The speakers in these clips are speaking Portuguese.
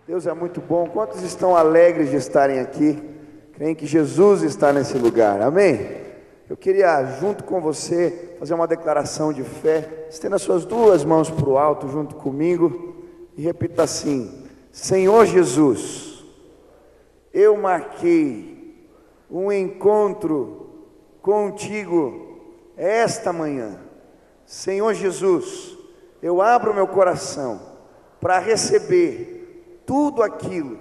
Deus é muito bom. Quantos estão alegres de estarem aqui? Creem que Jesus está nesse lugar, amém? Eu queria, junto com você, fazer uma declaração de fé. Estenda as suas duas mãos para o alto junto comigo e repita assim: Senhor Jesus, eu marquei um encontro contigo esta manhã. Senhor Jesus, eu abro meu coração para receber tudo aquilo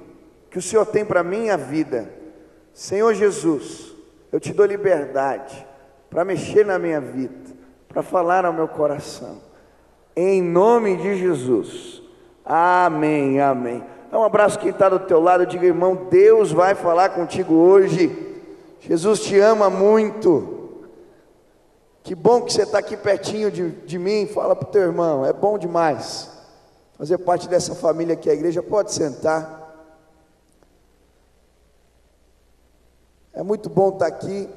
que o Senhor tem para a minha vida. Senhor Jesus, eu te dou liberdade para mexer na minha vida, para falar ao meu coração, em nome de Jesus, amém, amém. Dá um abraço quem está do teu lado, diga: irmão, Deus vai falar contigo hoje. Jesus te ama muito. Que bom que você está aqui pertinho de mim. Fala para o teu irmão, é bom demais fazer parte dessa família que é a igreja. Pode sentar. É muito bom estar aqui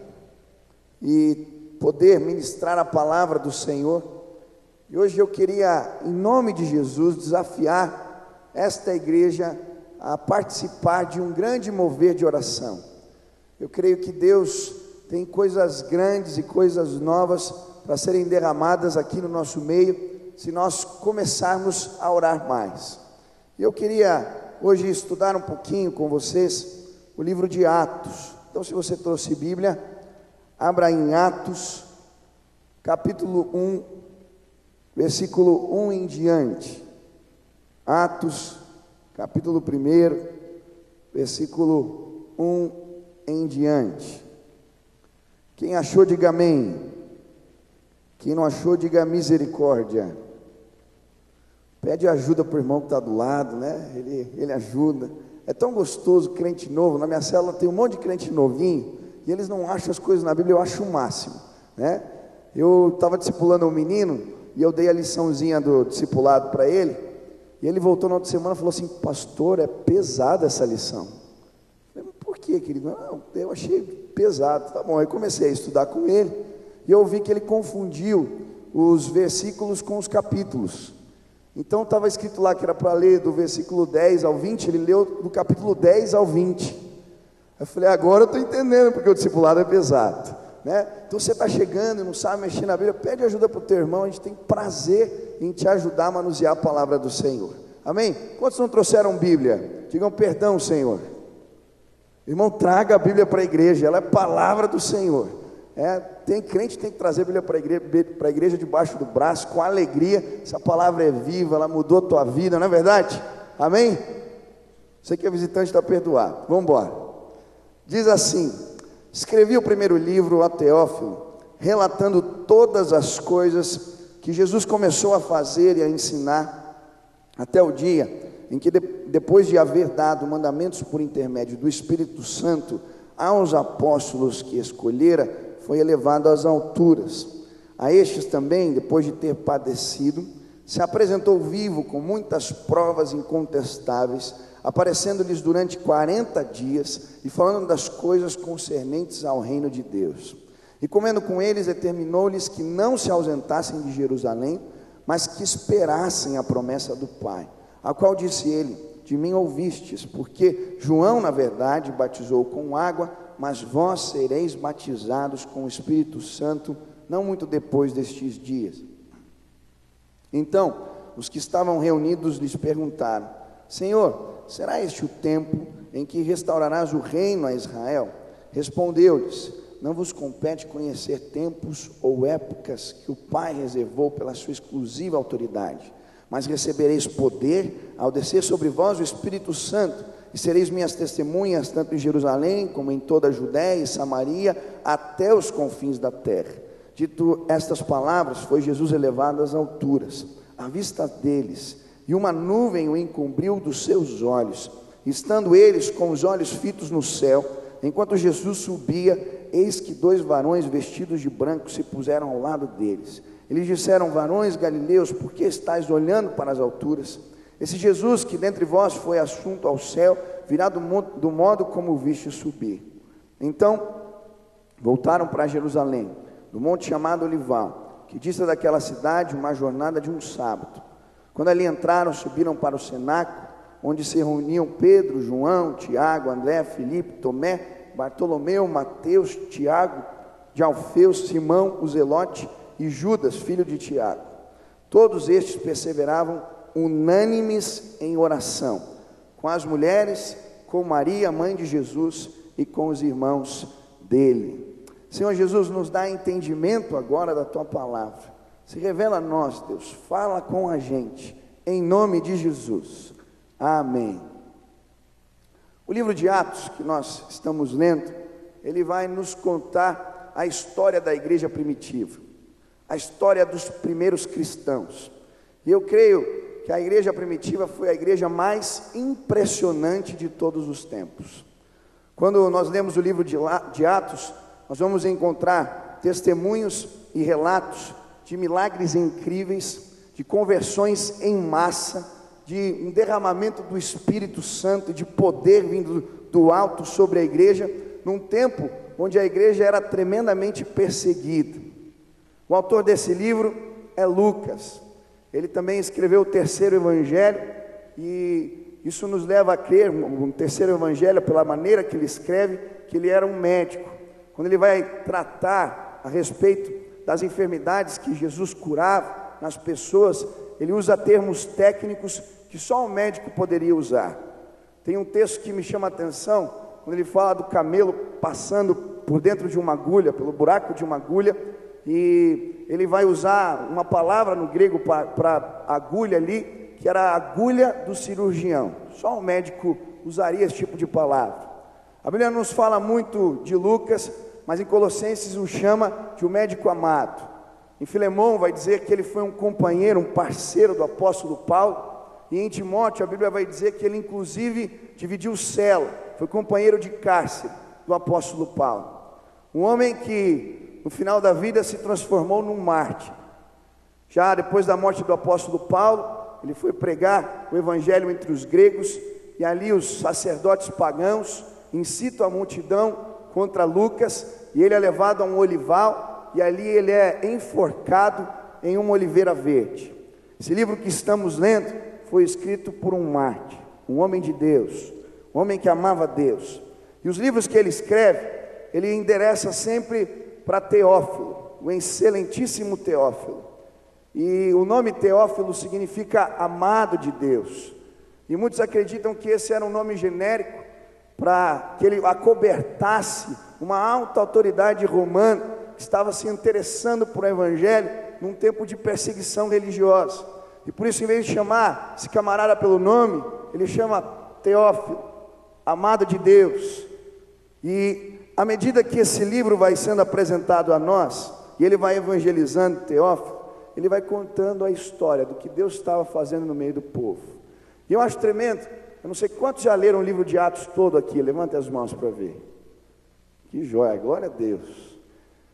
e poder ministrar a palavra do Senhor. E hoje eu queria, em nome de Jesus, desafiar esta igreja a participar de um grande mover de oração. Eu creio que Deus tem coisas grandes e coisas novas para serem derramadas aqui no nosso meio, se nós começarmos a orar mais. Eu queria hoje estudar um pouquinho com vocês o livro de Atos. Então, se você trouxe Bíblia, abra em Atos, capítulo 1, versículo 1 em diante. Atos, capítulo 1, versículo 1 em diante. Quem achou, diga amém. Quem não achou, diga misericórdia. Pede ajuda para o irmão que está do lado, né? Ele ajuda. É tão gostoso, crente novo. Na minha célula tem um monte de crente novinho e eles não acham as coisas na Bíblia. Eu acho o máximo, né? Eu estava discipulando um menino e eu dei a liçãozinha do discipulado para ele. E ele voltou na outra semana e falou assim: pastor, é pesada essa lição. Eu falei: por quê, querido? Não, eu achei pesado. Tá bom, aí comecei a estudar com ele e eu vi que ele confundiu os versículos com os capítulos. Então estava escrito lá que era para ler do versículo 10 ao 20, ele leu do capítulo 10 ao 20. Eu falei: agora eu estou entendendo porque o discipulado é pesado, né? Então você está chegando e não sabe mexer na Bíblia, pede ajuda para o teu irmão. A gente tem prazer em te ajudar a manusear a palavra do Senhor, amém? Quantos não trouxeram Bíblia? Digam perdão, Senhor. Irmão, traga a Bíblia para a igreja, ela é palavra do Senhor. Tem crente que tem que trazer a Bíblia para a igreja debaixo do braço, com alegria. Essa palavra é viva, ela mudou a tua vida, não é verdade? Amém? Você que é visitante está perdoado. Vamos embora. Diz assim: escrevi o primeiro livro a Teófilo, relatando todas as coisas que Jesus começou a fazer e a ensinar, até o dia em que, depois de haver dado mandamentos por intermédio do Espírito Santo aos apóstolos que escolhera, foi elevado às alturas. A estes também, depois de ter padecido, se apresentou vivo com muitas provas incontestáveis, aparecendo-lhes durante 40 dias e falando das coisas concernentes ao reino de Deus. E comendo com eles, determinou-lhes que não se ausentassem de Jerusalém, mas que esperassem a promessa do Pai, a qual disse ele: de mim ouvistes, porque João, na verdade, batizou com água, mas vós sereis batizados com o Espírito Santo, não muito depois destes dias. Então, os que estavam reunidos lhes perguntaram: Senhor, será este o tempo em que restaurarás o reino a Israel? Respondeu-lhes: não vos compete conhecer tempos ou épocas que o Pai reservou pela sua exclusiva autoridade, mas recebereis poder ao descer sobre vós o Espírito Santo, e sereis minhas testemunhas, tanto em Jerusalém, como em toda a Judéia e Samaria, até os confins da terra. Dito estas palavras, foi Jesus elevado às alturas, à vista deles, e uma nuvem o encobriu dos seus olhos. Estando eles com os olhos fitos no céu, enquanto Jesus subia, eis que 2 varões vestidos de branco se puseram ao lado deles. Eles disseram: varões galileus, por que estáis olhando para as alturas? Esse Jesus que dentre vós foi assunto ao céu, virá do modo como o viste subir. Então voltaram para Jerusalém, do monte chamado Olival, que dista daquela cidade uma jornada de um sábado. Quando ali entraram, subiram para o cenáculo, onde se reuniam Pedro, João, Tiago, André, Filipe, Tomé, Bartolomeu, Mateus, Tiago, de Alfeu, Simão, o Zelote e Judas, filho de Tiago. Todos estes perseveravam unânimes em oração, com as mulheres, com Maria, mãe de Jesus, e com os irmãos dele. Senhor Jesus, nos dá entendimento agora da tua palavra. Se revela a nós, Deus, fala com a gente, em nome de Jesus. Amém. O livro de Atos que nós estamos lendo, ele vai nos contar a história da igreja primitiva, a história dos primeiros cristãos. E eu creio que a igreja primitiva foi a igreja mais impressionante de todos os tempos. Quando nós lemos o livro de Atos, nós vamos encontrar testemunhos e relatos de milagres incríveis, de conversões em massa, de um derramamento do Espírito Santo, de poder vindo do alto sobre a igreja, num tempo onde a igreja era tremendamente perseguida. O autor desse livro é Lucas. Ele também escreveu o terceiro evangelho, e isso nos leva a crer, no terceiro evangelho, pela maneira que ele escreve, que ele era um médico. Quando ele vai tratar a respeito das enfermidades que Jesus curava nas pessoas, ele usa termos técnicos que só um médico poderia usar. Tem um texto que me chama a atenção, quando ele fala do camelo passando por dentro de uma agulha, pelo buraco de uma agulha, e ele vai usar uma palavra no grego para agulha ali, que era a agulha do cirurgião. Só um médico usaria esse tipo de palavra. A Bíblia nos fala muito de Lucas, mas em Colossenses o chama de um médico amado. Em Filemão vai dizer que ele foi um companheiro, um parceiro do apóstolo Paulo. E em Timóteo a Bíblia vai dizer que ele inclusive dividiu cela, foi companheiro de cárcere do apóstolo Paulo. Um homem que no final da vida se transformou num mártir. Já depois da morte do apóstolo Paulo, ele foi pregar o evangelho entre os gregos, e ali os sacerdotes pagãos incitam a multidão contra Lucas, e ele é levado a um olival, e ali ele é enforcado em uma oliveira verde. Esse livro que estamos lendo foi escrito por um mártir, um homem de Deus, um homem que amava Deus. E os livros que ele escreve, ele endereça sempre para Teófilo, o excelentíssimo Teófilo. E o nome Teófilo significa amado de Deus. E muitos acreditam que esse era um nome genérico para que ele acobertasse uma alta autoridade romana que estava se interessando por o evangelho num tempo de perseguição religiosa. E por isso, em vez de chamar esse camarada pelo nome, ele chama Teófilo, amado de Deus. E à medida que esse livro vai sendo apresentado a nós, e ele vai evangelizando Teófilo, ele vai contando a história do que Deus estava fazendo no meio do povo. E eu acho tremendo, eu não sei quantos já leram o livro de Atos todo aqui, levante as mãos para ver. Que joia, glória a Deus.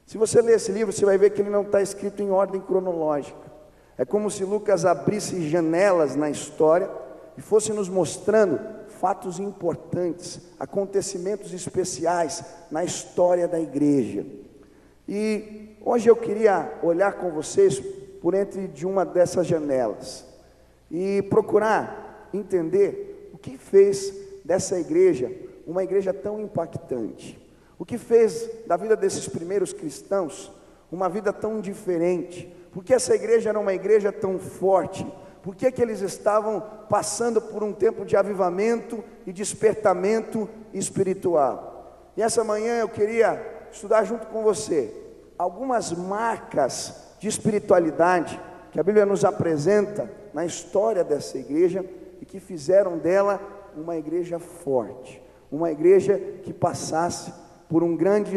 Se você ler esse livro, você vai ver que ele não está escrito em ordem cronológica. É como se Lucas abrisse janelas na história e fosse nos mostrando fatos importantes, acontecimentos especiais na história da igreja. E hoje eu queria olhar com vocês por entre de uma dessas janelas e procurar entender o que fez dessa igreja uma igreja tão impactante. O que fez da vida desses primeiros cristãos uma vida tão diferente. Por que essa igreja era uma igreja tão forte? Por que eles estavam passando por um tempo de avivamento e despertamento espiritual? E essa manhã eu queria estudar junto com você algumas marcas de espiritualidade que a Bíblia nos apresenta na história dessa igreja e que fizeram dela uma igreja forte, uma igreja que passava por um grande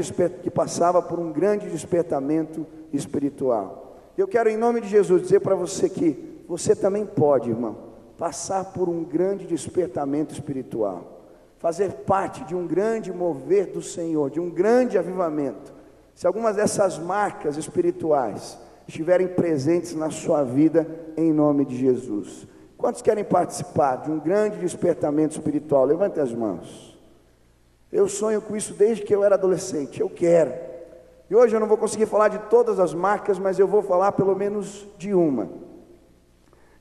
despertamento espiritual. Eu quero, em nome de Jesus, dizer para você que você também pode, irmão, passar por um grande despertamento espiritual, fazer parte de um grande mover do Senhor, de um grande avivamento. Se algumas dessas marcas espirituais estiverem presentes na sua vida, em nome de Jesus. Quantos querem participar de um grande despertamento espiritual? Levante as mãos. Eu sonho com isso desde que eu era adolescente, eu quero. E hoje eu não vou conseguir falar de todas as marcas, mas eu vou falar pelo menos de uma.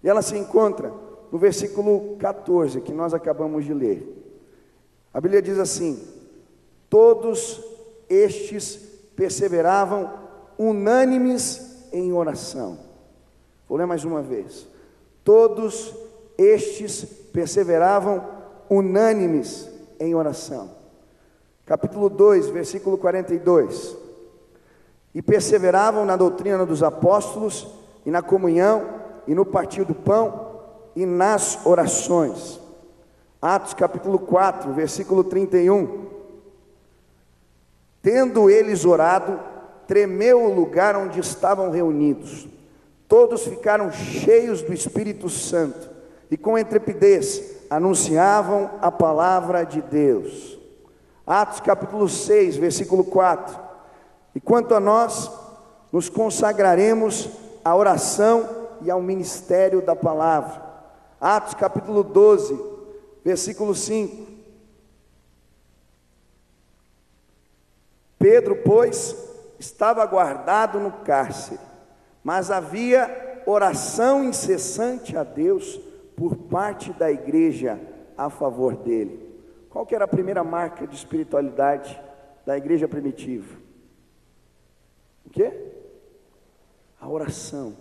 E ela se encontra no versículo 14, que nós acabamos de ler. A Bíblia diz assim: todos estes perseveravam unânimes em oração. Vou ler mais uma vez. Todos estes perseveravam unânimes em oração. Capítulo 2, versículo 42. E perseveravam na doutrina dos apóstolos, e na comunhão, e no partir do pão, e nas orações. Atos capítulo 4, versículo 31. Tendo eles orado, tremeu o lugar onde estavam reunidos. Todos ficaram cheios do Espírito Santo, e com intrepidez anunciavam a palavra de Deus. Atos capítulo 6, versículo 4. E quanto a nós, nos consagraremos à oração e ao ministério da palavra. Atos capítulo 12, versículo 5. Pedro, pois, estava guardado no cárcere, mas havia oração incessante a Deus por parte da igreja a favor dele. Qual que era a primeira marca de espiritualidade da igreja primitiva? O quê? A oração.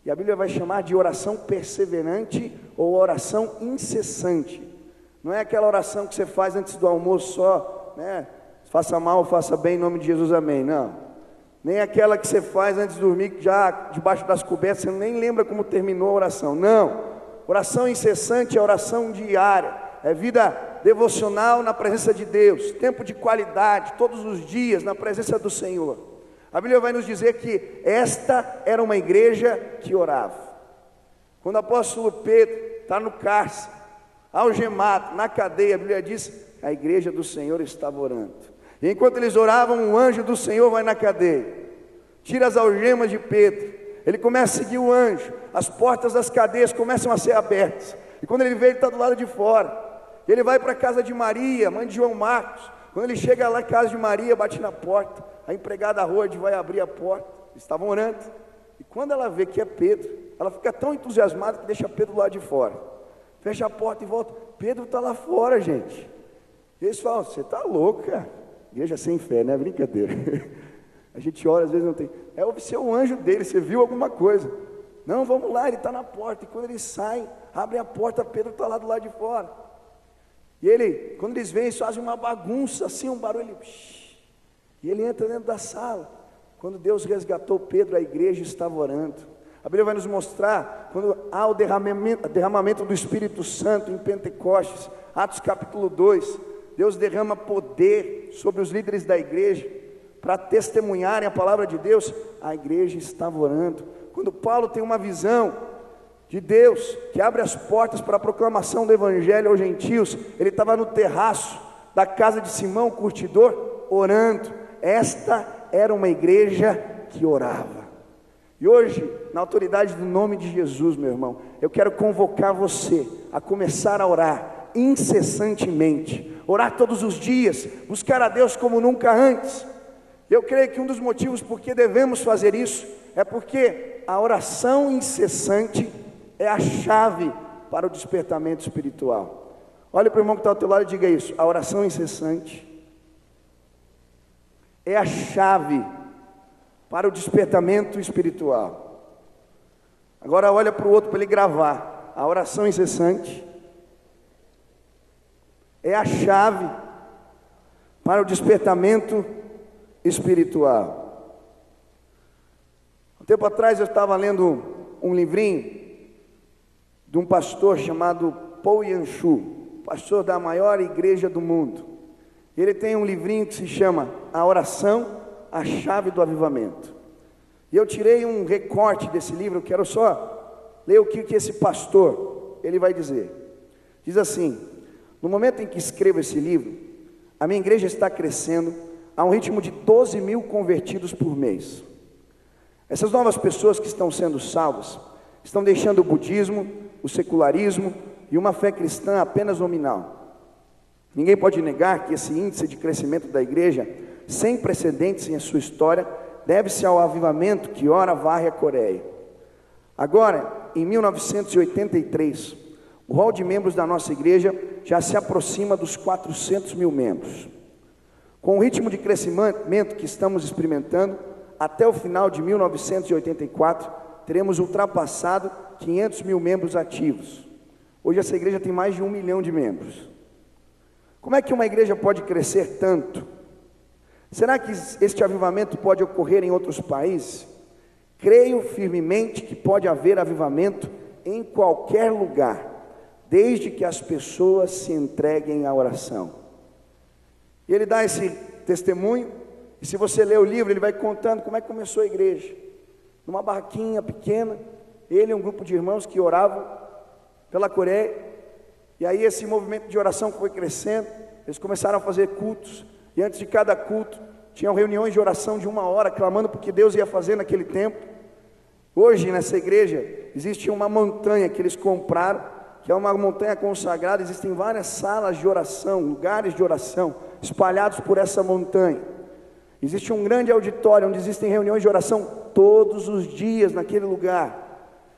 E a Bíblia vai chamar de oração perseverante ou oração incessante. Não é aquela oração que você faz antes do almoço só, né? Faça mal, faça bem, em nome de Jesus, amém. Não. Nem aquela que você faz antes de dormir, já debaixo das cobertas, você nem lembra como terminou a oração. Não. Oração incessante é oração diária, é vida devocional na presença de Deus, tempo de qualidade, todos os dias na presença do Senhor. A Bíblia vai nos dizer que esta era uma igreja que orava. Quando o apóstolo Pedro está no cárcere, algemado, na cadeia, a Bíblia diz: a igreja do Senhor estava orando. E enquanto eles oravam, um anjo do Senhor vai na cadeia, tira as algemas de Pedro, ele começa a seguir o anjo, as portas das cadeias começam a ser abertas, e quando ele vê, ele está do lado de fora. Ele vai para a casa de Maria, mãe de João Marcos. Quando ele chega lá na casa de Maria, bate na porta, a empregada Rode vai abrir a porta, eles estavam orando, e quando ela vê que é Pedro, ela fica tão entusiasmada que deixa Pedro lá de fora, fecha a porta e volta. Pedro está lá fora, gente. E eles falam: você está louco, cara? Igreja sem fé, né? Brincadeira. A gente ora, às vezes não tem. É ser o anjo dele, você viu alguma coisa? Não, vamos lá, ele está na porta. E quando eles saem, abrem a porta, Pedro está lá do lado de fora. E ele, quando eles vêm, eles fazem uma bagunça, assim, um barulho. E ele entra dentro da sala. Quando Deus resgatou Pedro, a igreja estava orando. A Bíblia vai nos mostrar, quando há o derramamento do Espírito Santo em Pentecostes, Atos capítulo 2, Deus derrama poder sobre os líderes da igreja, para testemunharem a palavra de Deus. A igreja estava orando. Quando Paulo tem uma visão de Deus, que abre as portas para a proclamação do Evangelho aos gentios, ele estava no terraço da casa de Simão, o curtidor, orando. Esta era uma igreja que orava. E hoje, na autoridade do nome de Jesus, meu irmão, eu quero convocar você a começar a orar incessantemente, orar todos os dias, buscar a Deus como nunca antes. Eu creio que um dos motivos por que devemos fazer isso é porque a oração incessante é a chave para o despertamento espiritual. Olha para o irmão que está ao teu lado e diga isso: a oração incessante é a chave para o despertamento espiritual. Agora olha para o outro para ele gravar: a oração incessante é a chave para o despertamento espiritual. Um tempo atrás eu estava lendo um livrinho de um pastor chamado Paul Yanshu, pastor da maior igreja do mundo. Ele tem um livrinho que se chama A Oração, a Chave do Avivamento. E eu tirei um recorte desse livro, eu quero só ler o que esse pastor, ele vai dizer. Diz assim: no momento em que escrevo esse livro, a minha igreja está crescendo a um ritmo de 12 mil convertidos por mês. Essas novas pessoas que estão sendo salvas estão deixando o budismo, o secularismo e uma fé cristã apenas nominal. Ninguém pode negar que esse índice de crescimento da igreja, sem precedentes em sua história, deve-se ao avivamento que ora varre a Coreia. Agora, em 1983, O rol de membros da nossa igreja já se aproxima dos 400 mil membros. Com o ritmo de crescimento que estamos experimentando, até o final de 1984, teremos ultrapassado 500 mil membros ativos. Hoje essa igreja tem mais de 1 milhão de membros. Como é que uma igreja pode crescer tanto? Será que este avivamento pode ocorrer em outros países? Creio firmemente que pode haver avivamento em qualquer lugar, desde que as pessoas se entreguem à oração. E ele dá esse testemunho, e se você ler o livro, ele vai contando como é que começou a igreja. Numa barraquinha pequena, ele e um grupo de irmãos que oravam pela Coreia, e aí esse movimento de oração foi crescendo, eles começaram a fazer cultos, e antes de cada culto, tinham reuniões de oração de 1 hora, clamando porque Deus ia fazer naquele tempo. Hoje nessa igreja, existe uma montanha que eles compraram, que é uma montanha consagrada, existem várias salas de oração, lugares de oração, espalhados por essa montanha. Existe um grande auditório, onde existem reuniões de oração todos os dias naquele lugar,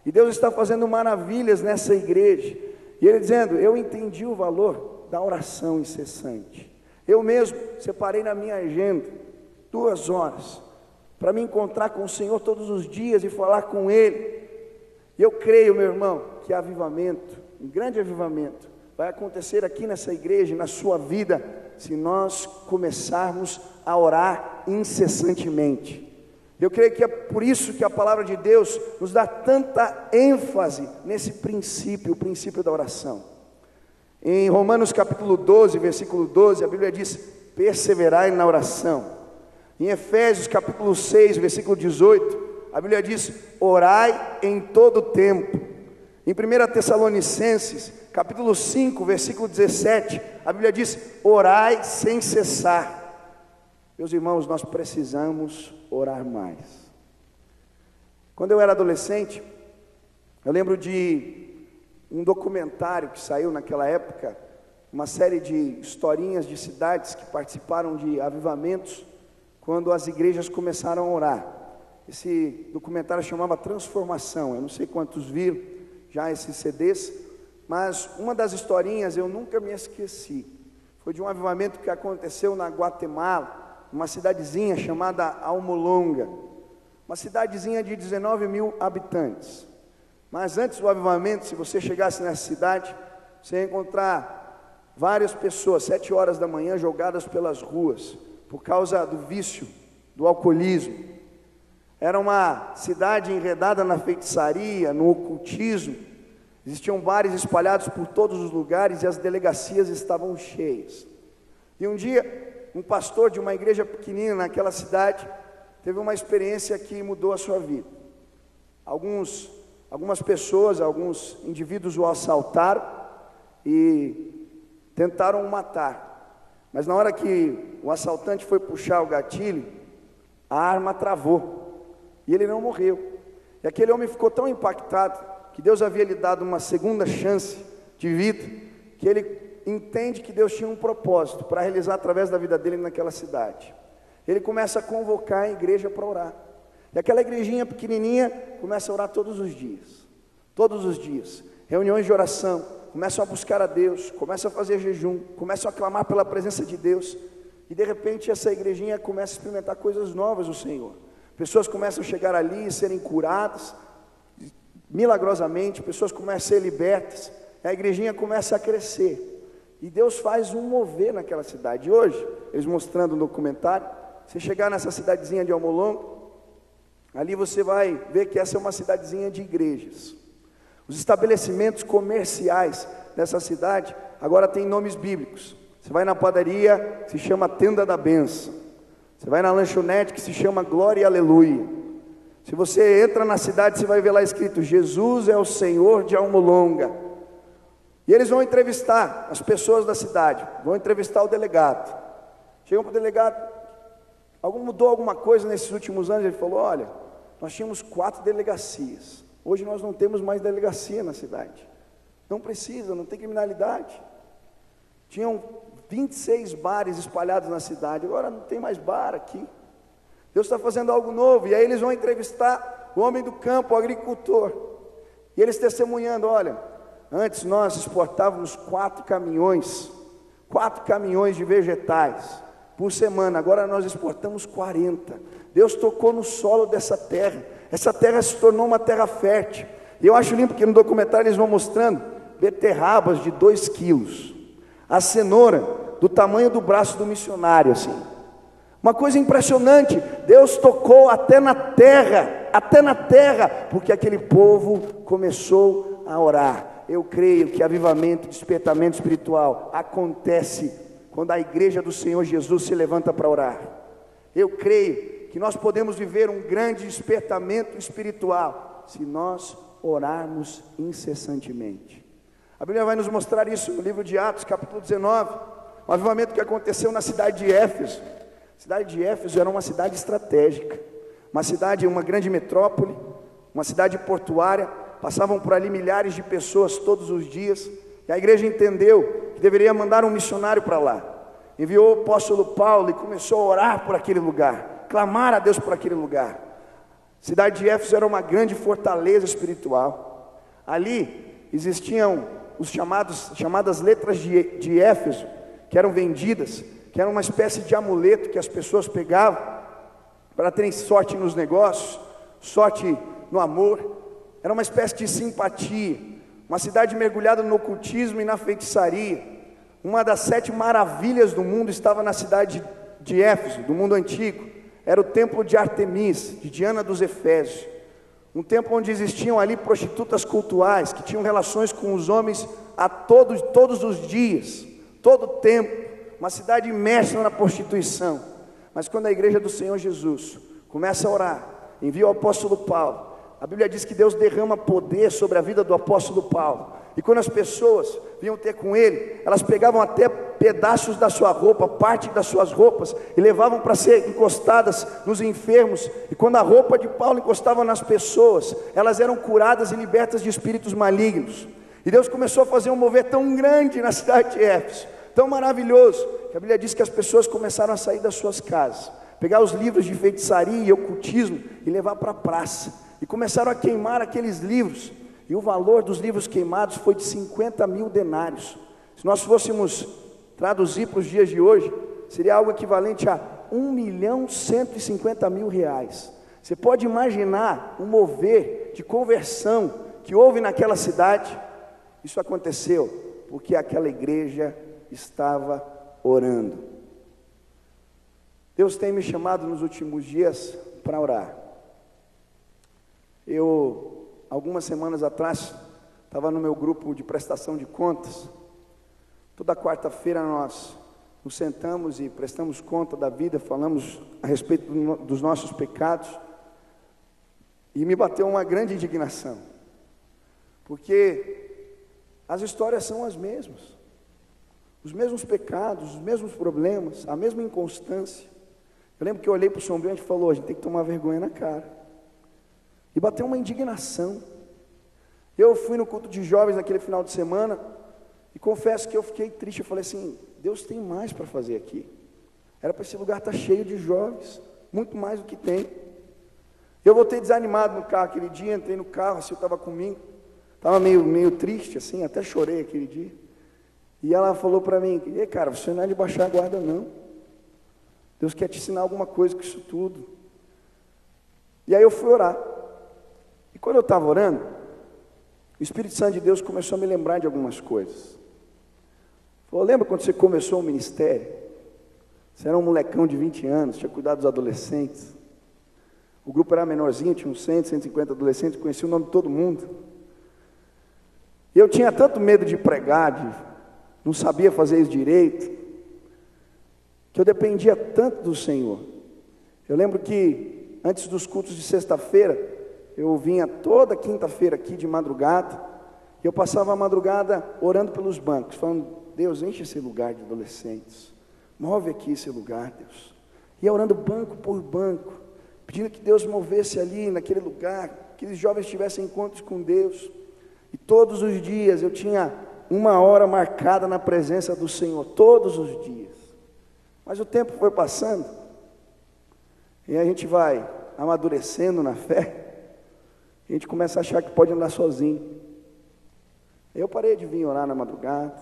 e Deus está fazendo maravilhas nessa igreja, e Ele dizendo, eu entendi o valor da oração incessante, eu mesmo separei na minha agenda 2 horas, para me encontrar com o Senhor todos os dias, e falar com Ele, e eu creio, meu irmão, que avivamento, um grande avivamento, vai acontecer aqui nessa igreja, na sua vida, se nós começarmos a orar incessantemente. Eu creio que é por isso que a palavra de Deus nos dá tanta ênfase nesse princípio, o princípio da oração. Em Romanos capítulo 12, versículo 12, a Bíblia diz, perseverai na oração. Em Efésios capítulo 6, versículo 18, a Bíblia diz, orai em todo tempo. Em 1 Tessalonicenses, capítulo 5, versículo 17, a Bíblia diz, orai sem cessar. Meus irmãos, nós precisamos orar mais. Quando eu era adolescente, eu lembro de um documentário que saiu naquela época, uma série de historinhas de cidades que participaram de avivamentos, quando as igrejas começaram a orar. Esse documentário chamava Transformação, eu não sei quantos viram já esses CDs, mas uma das historinhas eu nunca me esqueci, foi de um avivamento que aconteceu na Guatemala, uma cidadezinha chamada Almolonga, uma cidadezinha de 19 mil habitantes. Mas antes do avivamento, se você chegasse nessa cidade, você ia encontrar várias pessoas, 7 horas da manhã, jogadas pelas ruas, por causa do vício, do alcoolismo. Era uma cidade enredada na feitiçaria, no ocultismo. Existiam bares espalhados por todos os lugares e as delegacias estavam cheias. E um dia, um pastor de uma igreja pequenina naquela cidade teve uma experiência que mudou a sua vida. Algumas pessoas, alguns indivíduos o assaltaram e tentaram o matar. Mas na hora que o assaltante foi puxar o gatilho, a arma travou. E ele não morreu. E aquele homem ficou tão impactado, que Deus havia lhe dado uma segunda chance de vida, que ele entende que Deus tinha um propósito para realizar através da vida dele naquela cidade. Ele começa a convocar a igreja para orar. E aquela igrejinha pequenininha começa a orar todos os dias. Todos os dias. Reuniões de oração. Começam a buscar a Deus. Começam a fazer jejum. Começam a clamar pela presença de Deus. E de repente essa igrejinha começa a experimentar coisas novas do Senhor. Pessoas começam a chegar ali e serem curadas milagrosamente, pessoas começam a ser libertas, a igrejinha começa a crescer, e Deus faz um mover naquela cidade. E hoje, eles mostrando no documentário, você chegar nessa cidadezinha de Almolongo, ali você vai ver que essa é uma cidadezinha de igrejas. Os estabelecimentos comerciais dessa cidade agora têm nomes bíblicos. Você vai na padaria, se chama Tenda da Bênção. Você vai na lanchonete, que se chama Glória e Aleluia. Se você entra na cidade, você vai ver lá escrito, Jesus é o Senhor de Almolonga. E eles vão entrevistar as pessoas da cidade, vão entrevistar o delegado. Chegam para o delegado, mudou alguma coisa nesses últimos anos? Ele falou, olha, nós tínhamos 4 delegacias, hoje nós não temos mais delegacia na cidade. Não precisa, não tem criminalidade. Tinham 26 bares espalhados na cidade, agora não tem mais bar aqui. Deus está fazendo algo novo. E aí eles vão entrevistar o homem do campo, o agricultor, e eles testemunhando, olha, Antes nós exportávamos 4 caminhões de vegetais por semana, agora nós exportamos 40. Deus tocou no solo dessa terra, essa terra se tornou uma terra fértil. E eu acho lindo porque no documentário eles vão mostrando beterrabas de 2 quilos, a cenoura do tamanho do braço do missionário, assim. Uma coisa impressionante, Deus tocou até na terra, porque aquele povo começou a orar. Eu creio que avivamento, despertamento espiritual acontece quando a igreja do Senhor Jesus se levanta para orar. Eu creio que nós podemos viver um grande despertamento espiritual se nós orarmos incessantemente. A Bíblia vai nos mostrar isso no livro de Atos, capítulo 19, um avivamento que aconteceu na cidade de Éfeso. A cidade de Éfeso era uma cidade estratégica, uma cidade, uma grande metrópole, uma cidade portuária. Passavam por ali milhares de pessoas todos os dias, e a igreja entendeu que deveria mandar um missionário para lá. Enviou o apóstolo Paulo e começou a orar por aquele lugar, clamar a Deus por aquele lugar. A cidade de Éfeso era uma grande fortaleza espiritual. Ali existiam os chamadas letras de Éfeso, que eram vendidas, que era uma espécie de amuleto que as pessoas pegavam para terem sorte nos negócios, sorte no amor. Era uma espécie de simpatia, uma cidade mergulhada no ocultismo e na feitiçaria. Uma das 7 maravilhas do mundo estava na cidade de Éfeso, do mundo antigo. Era o templo de Artemis, de Diana dos Efésios. Um templo onde existiam ali prostitutas cultuais, que tinham relações com os homens a todos os dias, todo o tempo. Uma cidade imersa na prostituição. Mas quando a igreja do Senhor Jesus começa a orar, envia o apóstolo Paulo, a Bíblia diz que Deus derrama poder sobre a vida do apóstolo Paulo. E quando as pessoas vinham ter com ele, elas pegavam até pedaços da sua roupa, parte das suas roupas, e levavam para ser encostadas nos enfermos. E quando a roupa de Paulo encostava nas pessoas, elas eram curadas e libertas de espíritos malignos. E Deus começou a fazer um mover tão grande na cidade de Éfeso, tão maravilhoso, que a Bíblia diz que as pessoas começaram a sair das suas casas, pegar os livros de feitiçaria e ocultismo e levar para a praça. E começaram a queimar aqueles livros, e o valor dos livros queimados foi de 50 mil denários. Se nós fôssemos traduzir para os dias de hoje, seria algo equivalente a 1.150.000 reais. Você pode imaginar o mover de conversão que houve naquela cidade? Isso aconteceu porque aquela igreja estava orando. Deus tem me chamado nos últimos dias para orar. Algumas semanas atrás, estava no meu grupo de prestação de contas. Toda quarta-feira nós nos sentamos e prestamos conta da vida, falamos a respeito dos nossos pecados. E me bateu uma grande indignação, porque as histórias são as mesmas. Os mesmos pecados, os mesmos problemas, a mesma inconstância. Eu lembro que eu olhei para o Sombrio e a gente falou, a gente tem que tomar vergonha na cara. E bateu uma indignação. Eu fui no culto de jovens naquele final de semana, e confesso que eu fiquei triste. Eu falei assim, Deus tem mais para fazer aqui. Era para esse lugar estar cheio de jovens, muito mais do que tem. Eu voltei desanimado no carro aquele dia, entrei no carro, a Sil estava comigo, estava meio triste assim, até chorei aquele dia. E ela falou para mim, e cara, você não é de baixar a guarda não. Deus quer te ensinar alguma coisa com isso tudo. E aí eu fui orar. E quando eu estava orando, o Espírito Santo de Deus começou a me lembrar de algumas coisas. Falou, lembra quando você começou o ministério? Você era um molecão de 20 anos, tinha cuidado dos adolescentes. O grupo era menorzinho, tinha uns 100, 150 adolescentes, conhecia o nome de todo mundo. E eu tinha tanto medo de pregar, não sabia fazer isso direito, que eu dependia tanto do Senhor. Eu lembro que antes dos cultos de sexta-feira, eu vinha toda quinta-feira aqui de madrugada, e eu passava a madrugada orando pelos bancos, falando, Deus, enche esse lugar de adolescentes, move aqui esse lugar, Deus. Ia orando banco por banco, pedindo que Deus movesse ali naquele lugar, que aqueles jovens tivessem encontros com Deus. E todos os dias eu tinha 1 hora marcada na presença do Senhor, todos os dias. Mas o tempo foi passando, e a gente vai amadurecendo na fé, a gente começa a achar que pode andar sozinho. Eu parei de vir orar na madrugada,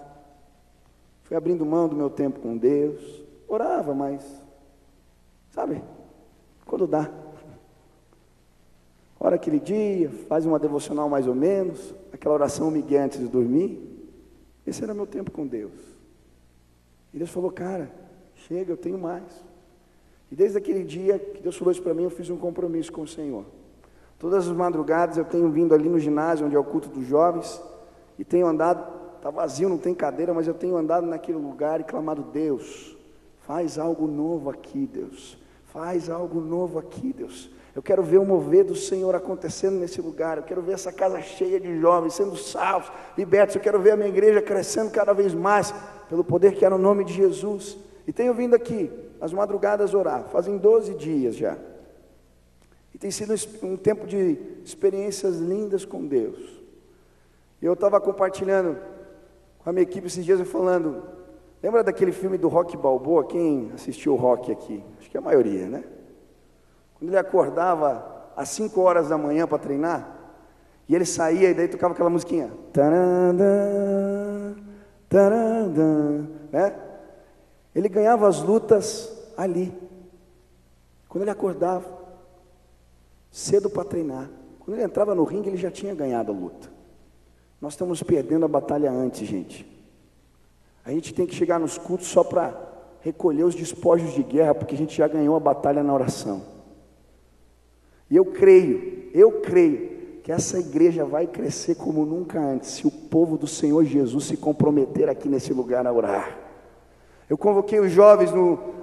fui abrindo mão do meu tempo com Deus, orava, mas, sabe, quando dá. Ora aquele dia, faz uma devocional mais ou menos, aquela oração migué antes de dormir. Esse era meu tempo com Deus. E Deus falou, cara, chega, eu tenho mais. E desde aquele dia que Deus falou isso para mim, eu fiz um compromisso com o Senhor. Todas as madrugadas eu tenho vindo ali no ginásio, onde é o culto dos jovens, e tenho andado, está vazio, não tem cadeira, mas eu tenho andado naquele lugar e clamado, Deus, faz algo novo aqui, Deus. Faz algo novo aqui, Deus. Eu quero ver o mover do Senhor acontecendo nesse lugar. Eu quero ver essa casa cheia de jovens sendo salvos, libertos. Eu quero ver a minha igreja crescendo cada vez mais pelo poder que é no nome de Jesus. E tenho vindo aqui às madrugadas orar. Fazem 12 dias já. E tem sido um tempo de experiências lindas com Deus. E eu estava compartilhando com a minha equipe esses dias, falando, lembra daquele filme do Rocky Balboa? Quem assistiu o Rocky aqui? Acho que é a maioria, né? Quando ele acordava às 5 horas da manhã para treinar, e ele saía e daí tocava aquela musiquinha, tarandã, tarandã, né? Ele ganhava as lutas ali, quando ele acordava, cedo para treinar. Quando ele entrava no ringue, ele já tinha ganhado a luta. Nós estamos perdendo a batalha antes, gente. A gente tem que chegar nos cultos só para recolher os despojos de guerra, porque a gente já ganhou a batalha na oração. E eu creio que essa igreja vai crescer como nunca antes, se o povo do Senhor Jesus se comprometer aqui nesse lugar a orar. Eu convoquei os jovens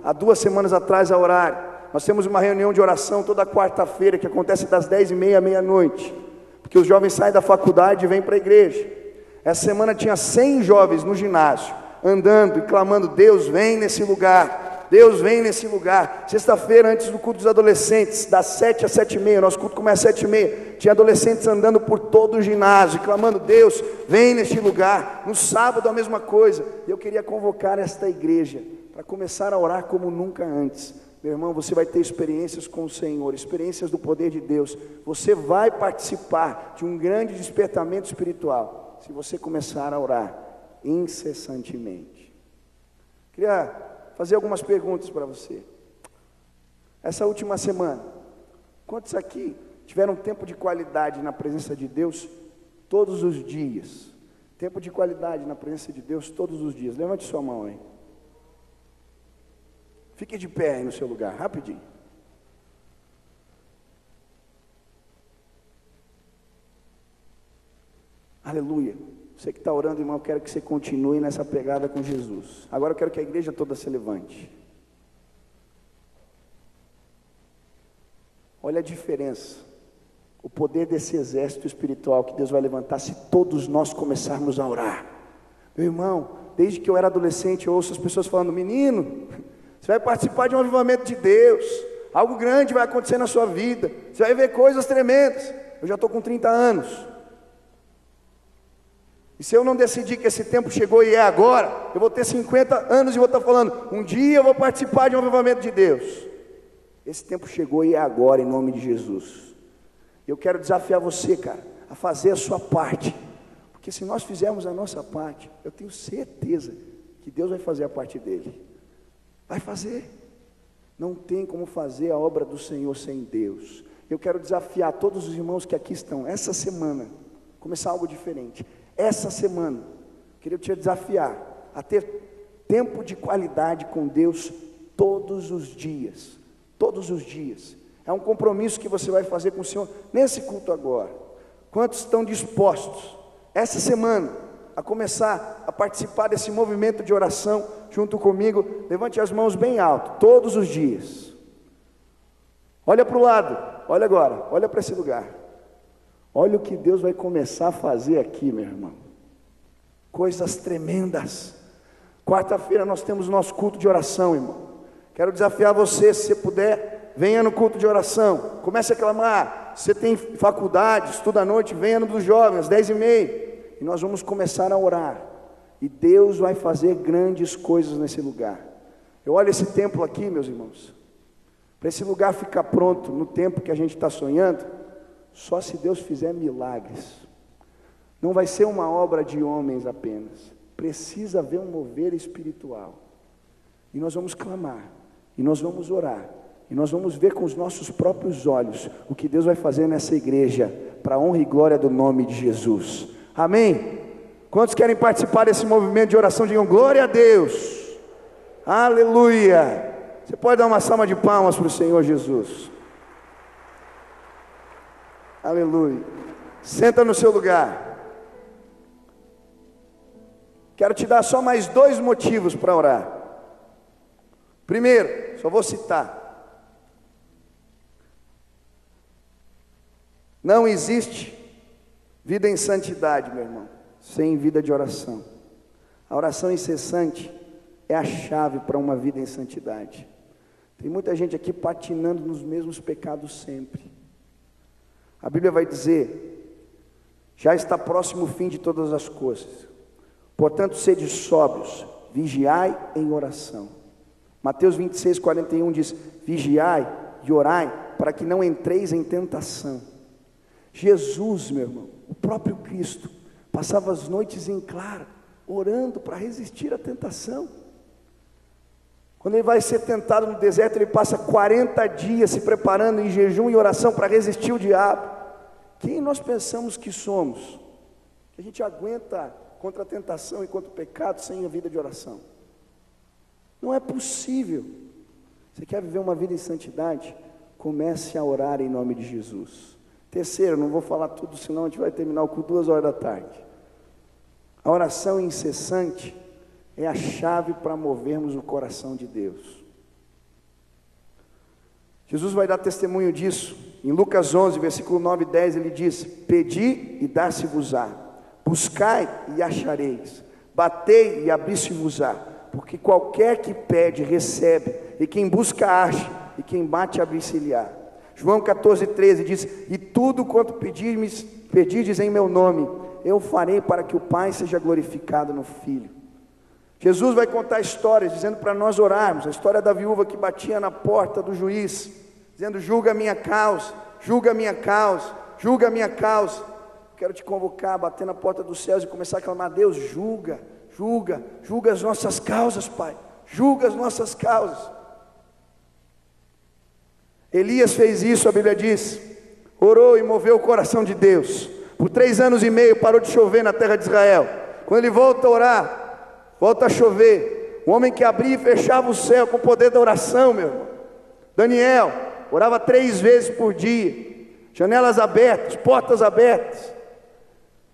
há 2 semanas atrás a orar. Nós temos uma reunião de oração toda quarta-feira, que acontece das 10h30 à meia-noite, porque os jovens saem da faculdade e vêm para a igreja. Essa semana tinha 100 jovens no ginásio, andando e clamando, Deus vem nesse lugar, Deus vem nesse lugar. Sexta-feira, antes do culto dos adolescentes, das 7 às 7h30, nosso culto começa às 7h30, tinha adolescentes andando por todo o ginásio, clamando, Deus vem neste lugar. No sábado a mesma coisa. E eu queria convocar esta igreja para começar a orar como nunca antes. Meu irmão, você vai ter experiências com o Senhor, experiências do poder de Deus. Você vai participar de um grande despertamento espiritual, se você começar a orar incessantemente. Queria fazer algumas perguntas para você. Essa última semana, quantos aqui tiveram tempo de qualidade na presença de Deus todos os dias? Tempo de qualidade na presença de Deus todos os dias. Levante sua mão aí. Fique de pé aí no seu lugar, rapidinho. Aleluia. Você que está orando, irmão, eu quero que você continue nessa pegada com Jesus. Agora eu quero que a igreja toda se levante. Olha a diferença, o poder desse exército espiritual que Deus vai levantar se todos nós começarmos a orar. Meu irmão, desde que eu era adolescente, eu ouço as pessoas falando, menino, você vai participar de um avivamento de Deus, algo grande vai acontecer na sua vida, você vai ver coisas tremendas. Eu já estou com 30 anos. E se eu não decidir que esse tempo chegou e é agora, eu vou ter 50 anos e vou estar falando, um dia eu vou participar de um avivamento de Deus. Esse tempo chegou e é agora, em nome de Jesus. Eu quero desafiar você, cara, a fazer a sua parte. Porque se nós fizermos a nossa parte, eu tenho certeza que Deus vai fazer a parte dele. Vai fazer. Não tem como fazer a obra do Senhor sem Deus. Eu quero desafiar todos os irmãos que aqui estão, essa semana, começar algo diferente. Essa semana, queria te desafiar a ter tempo de qualidade com Deus todos os dias. Todos os dias. É um compromisso que você vai fazer com o Senhor nesse culto agora. Quantos estão dispostos, essa semana, a começar a participar desse movimento de oração junto comigo? Levante as mãos bem alto, todos os dias. Olha para o lado, olha agora, olha para esse lugar. Olha o que Deus vai começar a fazer aqui, meu irmão. Coisas tremendas. Quarta-feira nós temos nosso culto de oração, irmão. Quero desafiar você, se você puder, venha no culto de oração. Comece a clamar. Você tem faculdade, estuda à noite, venha no dos jovens, às 10h30. E nós vamos começar a orar. E Deus vai fazer grandes coisas nesse lugar. Eu olho esse templo aqui, meus irmãos. Para esse lugar ficar pronto no tempo que a gente está sonhando, só se Deus fizer milagres. Não vai ser uma obra de homens apenas. Precisa haver um mover espiritual. E nós vamos clamar, e nós vamos orar, e nós vamos ver com os nossos próprios olhos o que Deus vai fazer nessa igreja, para a honra e glória do nome de Jesus. Amém? Quantos querem participar desse movimento de oração? Digam glória a Deus. Aleluia. Você pode dar uma salva de palmas para o Senhor Jesus. Aleluia. Senta no seu lugar. Quero te dar só mais 2 motivos para orar. Primeiro, só vou citar. Não existe vida em santidade, meu irmão, sem vida de oração. A oração incessante é a chave para uma vida em santidade. Tem muita gente aqui patinando nos mesmos pecados sempre. A Bíblia vai dizer: já está próximo o fim de todas as coisas. Portanto, sede sóbrios, vigiai em oração. Mateus 26:41 diz: vigiai e orai, para que não entreis em tentação. Jesus, meu irmão, o próprio Cristo, passava as noites em claro, orando para resistir à tentação. Quando ele vai ser tentado no deserto, ele passa 40 dias se preparando em jejum e oração para resistir o diabo. Quem nós pensamos que somos? Que a gente aguenta contra a tentação e contra o pecado sem a vida de oração? Não é possível. Você quer viver uma vida em santidade? Comece a orar em nome de Jesus. Terceiro, não vou falar tudo, senão a gente vai terminar o culto 2 horas da tarde. A oração incessante é a chave para movermos o coração de Deus. Jesus vai dar testemunho disso. Em Lucas 11, versículo 9 e 10, ele diz: pedi e dar-se-vos-á, buscai e achareis, batei e abri-se-vos-á, porque qualquer que pede, recebe, e quem busca, acha, e quem bate, abrir-se-lhe-á. João 14:13 diz: e tudo quanto pedirdes em meu nome, eu farei, para que o Pai seja glorificado no Filho. Jesus vai contar histórias, dizendo para nós orarmos. A história da viúva que batia na porta do juiz, dizendo: julga a minha causa, julga a minha causa, julga a minha causa. Quero te convocar a bater na porta dos céus e começar a clamar: Deus, julga, julga, julga as nossas causas, Pai, julga as nossas causas. Elias fez isso, a Bíblia diz, orou e moveu o coração de Deus. Por 3 anos e meio parou de chover na terra de Israel. Quando ele volta a orar, volta a chover. Um homem que abria e fechava o céu com o poder da oração, meu irmão. Daniel orava 3 vezes por dia, janelas abertas, portas abertas.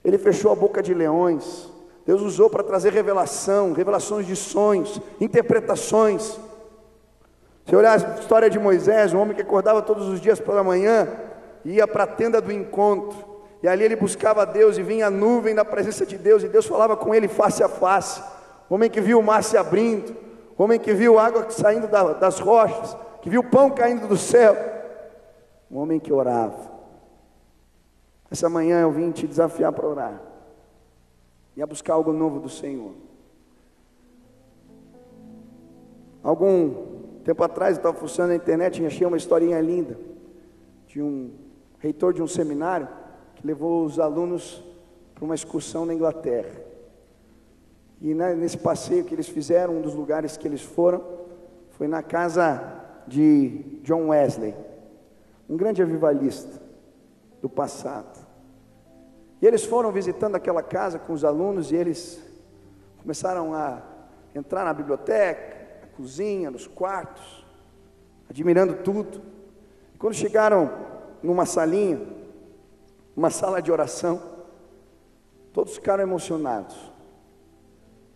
Ele fechou a boca de leões. Deus usou para trazer revelações de sonhos, interpretações. Se olhar a história de Moisés, um homem que acordava todos os dias pela manhã, ia para a tenda do encontro, e ali ele buscava a Deus, e vinha a nuvem da presença de Deus, e Deus falava com ele face a face. Homem que viu o mar se abrindo, homem que viu água saindo das rochas, que viu pão caindo do céu, um homem que orava. Essa manhã eu vim te desafiar para orar, e a buscar algo novo do Senhor. Algum tempo atrás eu estava fuçando na internet e achei uma historinha linda, de um reitor de um seminário, que levou os alunos para uma excursão na Inglaterra. E nesse passeio que eles fizeram, um dos lugares que eles foram, foi na casa de John Wesley, um grande avivalista do passado. E eles foram visitando aquela casa com os alunos, e eles começaram a entrar na biblioteca, na cozinha, nos quartos, admirando tudo. E quando chegaram numa salinha, uma sala de oração, todos ficaram emocionados.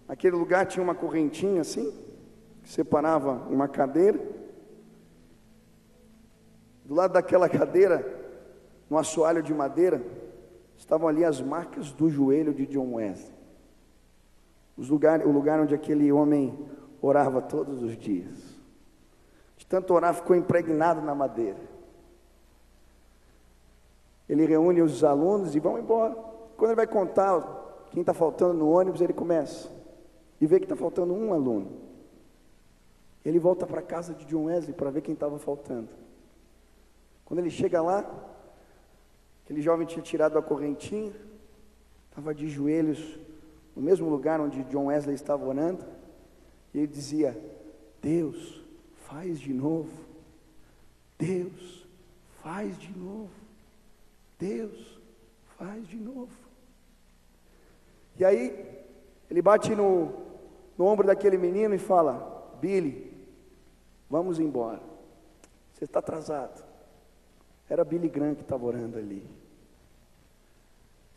Naquele lugar tinha uma correntinha assim, que separava uma cadeira. Do lado daquela cadeira, no assoalho de madeira, estavam ali as marcas do joelho de John Wesley. O lugar onde aquele homem orava todos os dias. De tanto orar, ficou impregnado na madeira. Ele reúne os alunos e vão embora. Quando ele vai contar quem está faltando no ônibus, ele começa e vê que está faltando um aluno. Ele volta para a casa de John Wesley para ver quem estava faltando. Quando ele chega lá, aquele jovem tinha tirado a correntinha, estava de joelhos no mesmo lugar onde John Wesley estava orando, e ele dizia: Deus, faz de novo. Deus, faz de novo. Deus, faz de novo. E aí, ele bate no ombro daquele menino e fala: Billy, vamos embora, você está atrasado. Era Billy Graham que estava orando ali.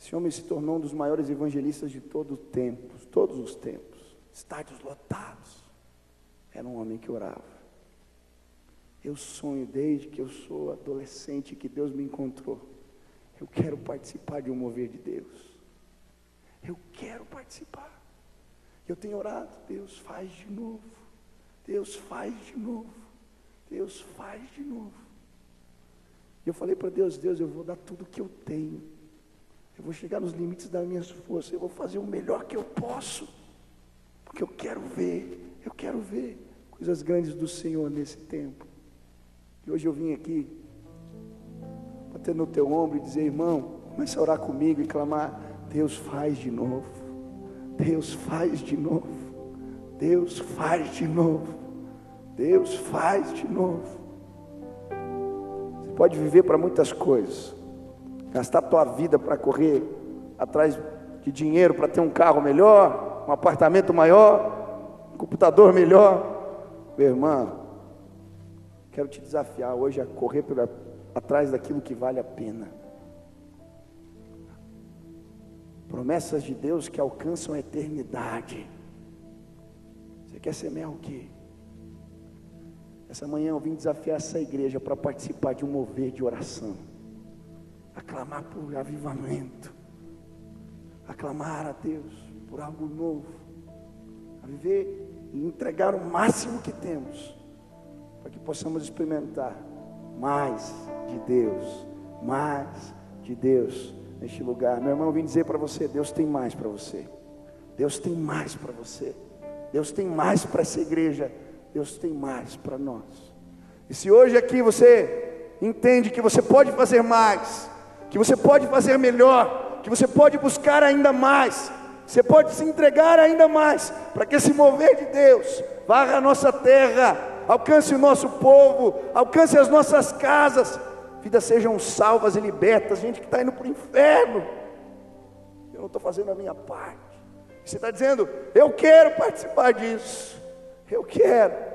Esse homem se tornou um dos maiores evangelistas de todos os tempos, estádios lotados. Era um homem que orava. Eu sonho desde que eu sou adolescente, que Deus me encontrou. Eu quero participar de um mover de Deus. Eu quero participar. Eu tenho orado: Deus, faz de novo. Deus, faz de novo. Deus, faz de novo. E eu falei para Deus: Deus, eu vou dar tudo que eu tenho. Eu vou chegar nos limites das minhas forças. Eu vou fazer o melhor que eu posso. Porque eu quero ver coisas grandes do Senhor nesse tempo. E hoje eu vim aqui bater no teu ombro e dizer: irmão, comece a orar comigo e clamar: Deus, faz de novo. Deus, faz de novo. Deus, faz de novo. Deus, faz de novo. Você pode viver para muitas coisas, gastar tua vida para correr atrás de dinheiro, para ter um carro melhor, um apartamento maior, um computador melhor. Meu irmão, quero te desafiar hoje a correr atrás daquilo que vale a pena. Promessas de Deus que alcançam a eternidade. Você quer semear o quê? Essa manhã eu vim desafiar essa igreja para participar de um mover de oração, a clamar por avivamento, a clamar a Deus por algo novo, a viver e entregar o máximo que temos, para que possamos experimentar mais de Deus neste lugar. Meu irmão, eu vim dizer para você: Deus tem mais para você. Deus tem mais para você. Deus tem mais para essa igreja. Deus tem mais para nós. E se hoje aqui você entende que você pode fazer mais, que você pode fazer melhor, que você pode buscar ainda mais, você pode se entregar ainda mais, para que esse mover de Deus varra a nossa terra, alcance o nosso povo, alcance as nossas casas, vidas sejam salvas e libertas, gente que está indo para o inferno. Eu não estou fazendo a minha parte. Você está dizendo: eu quero participar disso, eu quero.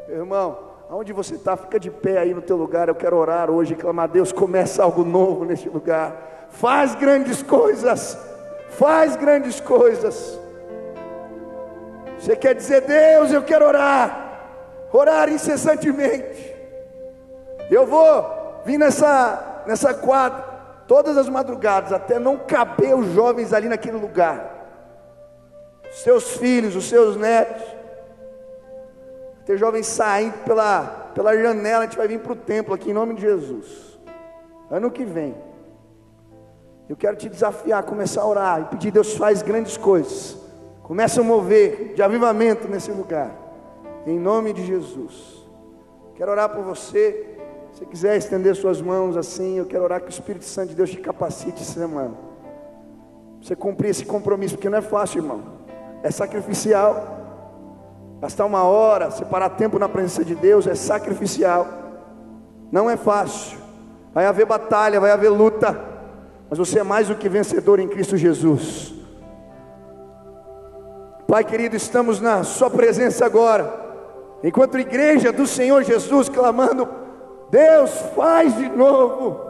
Meu irmão, aonde você está, fica de pé aí no teu lugar. Eu quero orar hoje e clamar: Deus, começa algo novo neste lugar, faz grandes coisas, faz grandes coisas. Você quer dizer: Deus, eu quero orar incessantemente. Eu vou vir nessa quadra todas as madrugadas, até não caber os jovens ali naquele lugar, os seus filhos, os seus netos. Ter jovens saindo pela janela. A gente vai vir para o templo aqui em nome de Jesus. Ano que vem eu quero te desafiar a começar a orar e pedir: Deus, faz grandes coisas, começa a mover de avivamento nesse lugar, em nome de Jesus. Quero orar por você. Se você quiser estender suas mãos assim, eu quero orar que o Espírito Santo de Deus te capacite essa semana, você cumprir esse compromisso, porque não é fácil, irmão, é sacrificial. Gastar uma hora, separar tempo na presença de Deus é sacrificial, não é fácil. Vai haver batalha, vai haver luta, mas você é mais do que vencedor em Cristo Jesus. Pai querido, estamos na sua presença agora, enquanto igreja do Senhor Jesus, clamando: Deus, faz de novo,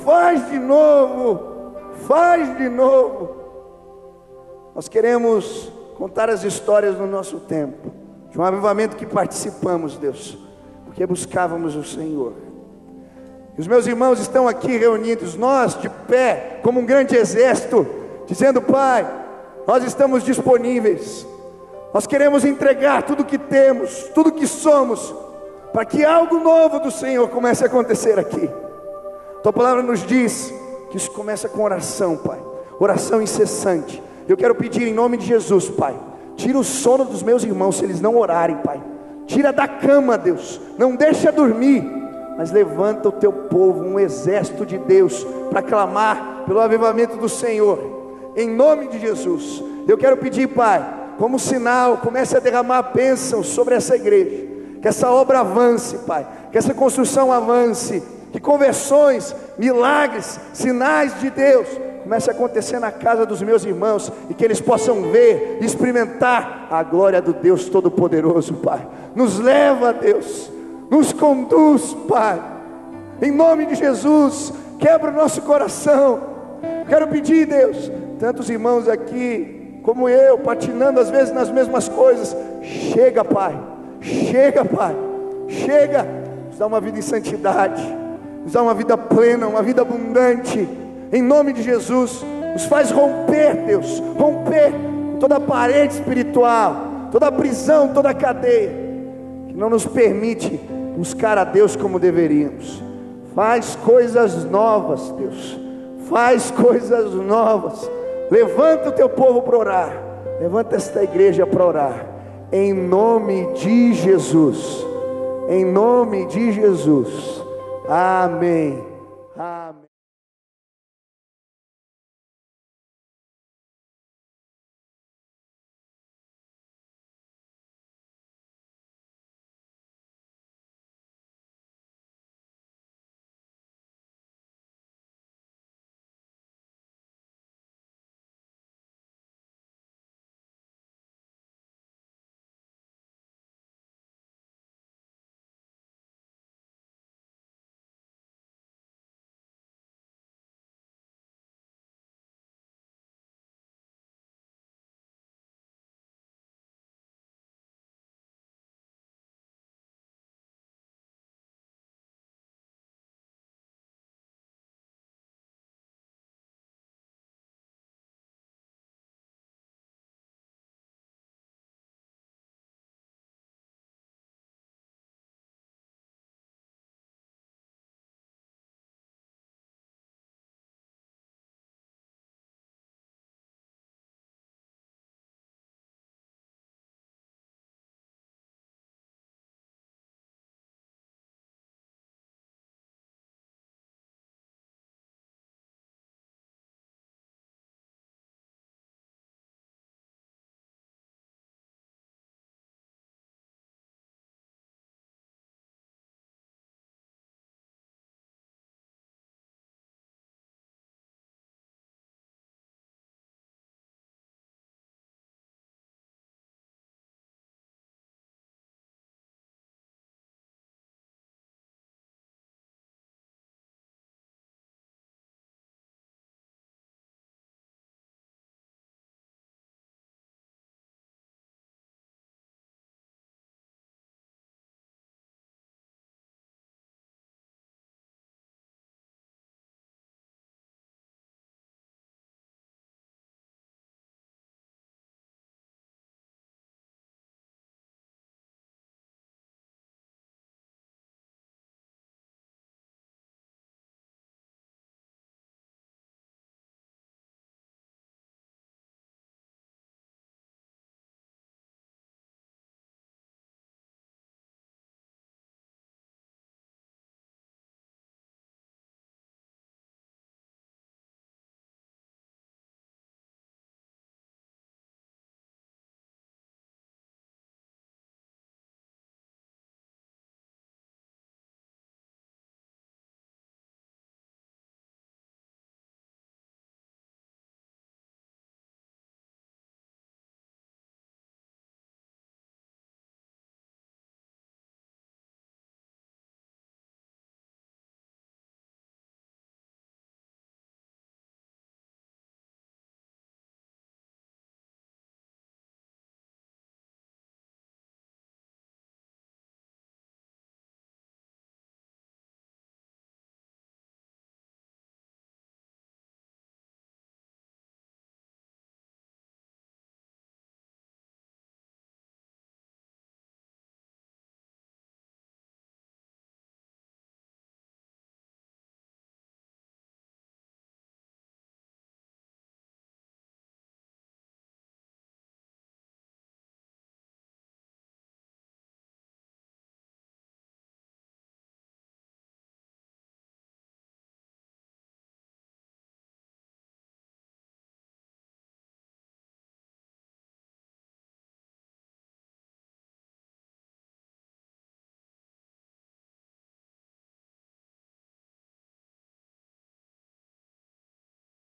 faz de novo, faz de novo. Nós queremos contar as histórias do nosso tempo, de um avivamento que participamos, Deus, porque buscávamos o Senhor. E os meus irmãos estão aqui reunidos, nós de pé, como um grande exército, dizendo: Pai, nós estamos disponíveis, nós queremos entregar tudo que temos, tudo que somos, para que algo novo do Senhor comece a acontecer aqui. Tua palavra nos diz que isso começa com oração, Pai, oração incessante. Eu quero pedir em nome de Jesus, Pai, tira o sono dos meus irmãos se eles não orarem, Pai. Tira da cama, Deus, não deixa dormir, mas levanta o teu povo, um exército de Deus, para clamar pelo avivamento do Senhor. em nome de Jesus. Eu quero pedir, Pai, como sinal, comece a derramar bênçãos sobre essa igreja, que essa obra avance, Pai, que essa construção avance, que conversões, milagres, sinais de Deus comece a acontecer na casa dos meus irmãos, e que eles possam ver, experimentar a glória do Deus Todo-Poderoso, Pai. Nos leva, Deus, nos conduz, Pai, em nome de Jesus. Quebra o nosso coração. Quero pedir, Deus, tantos irmãos aqui como eu, patinando às vezes nas mesmas coisas, chega, Pai, chega, Pai, chega, nos dá uma vida em santidade, nos dá uma vida plena, uma vida abundante, em nome de Jesus. Nos faz romper, Deus, romper toda a parede espiritual, toda a prisão, toda a cadeia, que não nos permite buscar a Deus como deveríamos. Faz coisas novas, Deus, faz coisas novas. Levanta o teu povo para orar, levanta esta igreja para orar, em nome de Jesus, em nome de Jesus, amém.